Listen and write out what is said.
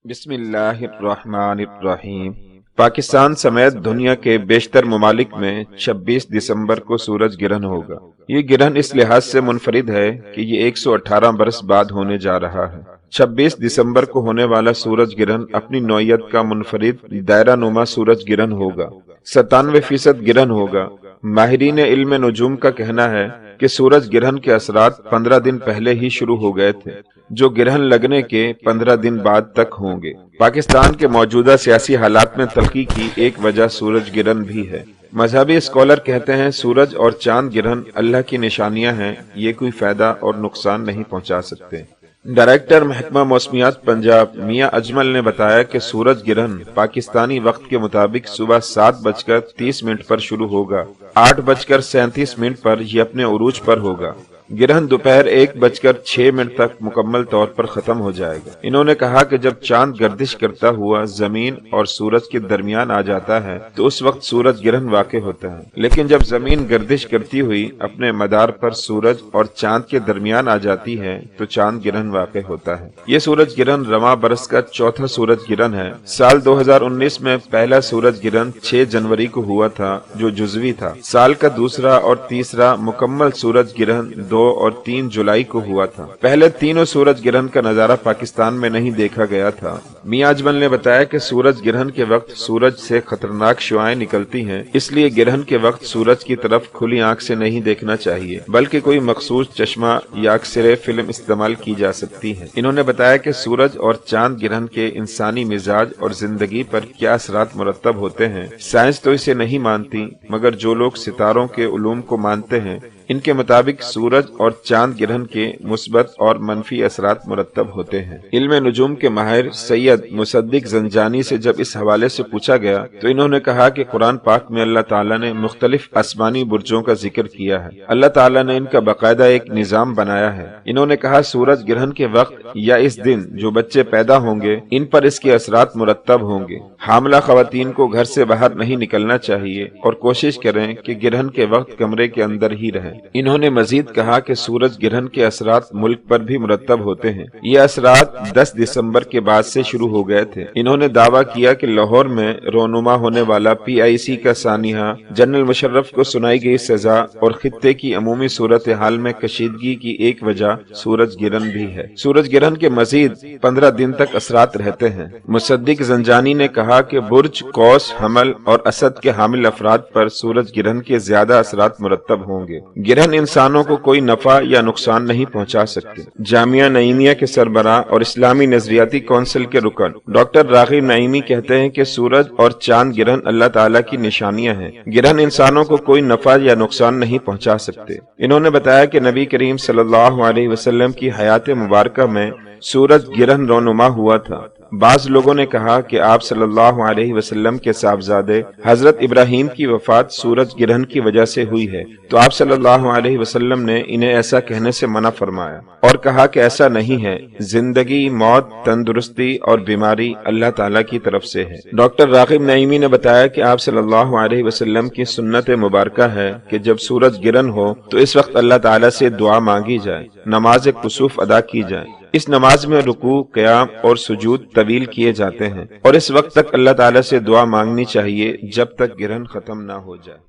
بسم اللہ الرحمن الرحیم۔ پاکستان سمیت دنیا کے بیشتر ممالک میں 26 دسمبر کو سورج گرہن ہوگا۔ یہ گرہن اس لحاظ سے منفرد ہے کہ یہ 118 برس بعد ہونے جا رہا ہے۔ 26 دسمبر کو ہونے والا سورج گرہن اپنی نوعیت کا منفرد دائرہ نما سورج گرہن ہوگا۔ 97% گرہن ہوگا۔ ماہرین علم نجوم کا کہنا ہے کہ سورج گرہن کے اثرات 15 دن پہلے ہی شروع ہو گئے تھے، جو گرہن لگنے کے 15 دن بعد تک ہوں گے۔ پاکستان کے موجودہ سیاسی حالات میں تلخی کی ایک وجہ سورج گرہن بھی ہے۔ مذہبی اسکالر کہتے ہیں سورج اور چاند گرہن اللہ کی نشانیاں ہیں، یہ کوئی فائدہ اور نقصان نہیں پہنچا سکتے۔ ڈائریکٹر محکمہ موسمیات پنجاب میاں اجمل نے بتایا کہ سورج گرہن پاکستانی وقت کے مطابق صبح 7:30 پر شروع ہوگا۔ 8:37 پر یہ اپنے عروج پر ہوگا۔ گرہن دوپہر 1:06 تک مکمل طور پر ختم ہو جائے گا۔ انہوں نے کہا کہ جب چاند گردش کرتا ہوا زمین اور سورج کے درمیان آ جاتا ہے تو اس وقت سورج گرہن واقع ہوتا ہے، لیکن جب زمین گردش کرتی ہوئی اپنے مدار پر سورج اور چاند کے درمیان آ جاتی ہے تو چاند گرہن واقع ہوتا ہے۔ یہ سورج گرہن رواں برس کا چوتھا سورج گرہن ہے۔ سال 2019 میں پہلا سورج گرہن 6 جنوری کو ہوا تھا جو جزوی تھا۔ سال کا دوسرا اور تیسرا مکمل سورج گرہن 2 اور 3 جولائی کو ہوا تھا۔ پہلے تینوں سورج گرہن کا نظارہ پاکستان میں نہیں دیکھا گیا تھا۔ میاں اجمل نے بتایا کہ سورج گرہن کے وقت سورج سے خطرناک شعاعیں نکلتی ہیں، اس لیے گرہن کے وقت سورج کی طرف کھلی آنکھ سے نہیں دیکھنا چاہیے، بلکہ کوئی مخصوص چشمہ یا ایکس-رے فلم استعمال کی جا سکتی ہے۔ انہوں نے بتایا کہ سورج اور چاند گرہن کے انسانی مزاج اور زندگی پر کیا اثرات مرتب ہوتے ہیں، سائنس تو اسے نہیں مانتی، مگر جو لوگ ستاروں کے علوم کو مانتے ہیں ان کے مطابق سورج اور چاند گرہن کے مثبت اور منفی اثرات مرتب ہوتے ہیں۔ علم نجوم کے ماہر سید مصدق زنجانی سے جب اس حوالے سے پوچھا گیا تو انہوں نے کہا کہ قرآن پاک میں اللہ تعالیٰ نے مختلف آسمانی برجوں کا ذکر کیا ہے۔ اللہ تعالیٰ نے ان کا باقاعدہ ایک نظام بنایا ہے۔ انہوں نے کہا سورج گرہن کے وقت یا اس دن جو بچے پیدا ہوں گے ان پر اس کے اثرات مرتب ہوں گے۔ حاملہ خواتین کو گھر سے باہر نہیں نکلنا چاہیے اور کوشش کریں کہ گرہن کے وقت کمرے کے اندر ہی رہیں۔ انہوں نے مزید کہا کہ سورج گرہن کے اثرات ملک پر بھی مرتب ہوتے ہیں۔ یہ اثرات 10 دسمبر کے بعد سے شروع ہو گئے تھے۔ انہوں نے دعویٰ کیا کہ لاہور میں رونما ہونے والا PIC کا سانحہ، جنرل مشرف کو سنائی گئی سزا اور خطے کی عمومی صورتحال میں کشیدگی کی ایک وجہ سورج گرہن بھی ہے۔ سورج گرہن کے مزید 15 دن تک اثرات رہتے ہیں۔ مصدق زنجانی نے کہا کہ برج قوس، حمل اور اسد کے حامل افراد پر سورج گرہن کے زیادہ اثرات مرتب ہوں گے۔ گرہن انسانوں کو کوئی نفع یا نقصان نہیں پہنچا سکتے۔ جامعہ نعیمیہ کے سربراہ اور اسلامی نظریاتی کونسل کے رکن ڈاکٹر راغب نعیمی کہتے ہیں کہ سورج اور چاند گرہن اللہ تعالیٰ کی نشانیاں ہیں۔ گرہن انسانوں کو کوئی نفع یا نقصان نہیں پہنچا سکتے۔ انہوں نے بتایا کہ نبی کریم صلی اللہ علیہ وسلم کی حیات مبارکہ میں سورج گرہن رونما ہوا تھا۔ بعض لوگوں نے کہا کہ آپ صلی اللہ علیہ وسلم کے صاحبزادے حضرت ابراہیم کی وفات سورج گرہن کی وجہ سے ہوئی ہے، تو آپ صلی اللہ علیہ وسلم نے انہیں ایسا کہنے سے منع فرمایا اور کہا کہ ایسا نہیں ہے، زندگی، موت، تندرستی اور بیماری اللہ تعالیٰ کی طرف سے ہے۔ ڈاکٹر راغب نعیمی نے بتایا کہ آپ صلی اللہ علیہ وسلم کی سنت مبارکہ ہے کہ جب سورج گرہن ہو تو اس وقت اللہ تعالیٰ سے دعا مانگی جائے، نماز کسوف ادا کی جائے۔ اس نماز میں رکوع، قیام اور سجود طویل کیے جاتے ہیں اور اس وقت تک اللہ تعالیٰ سے دعا مانگنی چاہیے جب تک گرہن ختم نہ ہو جائے۔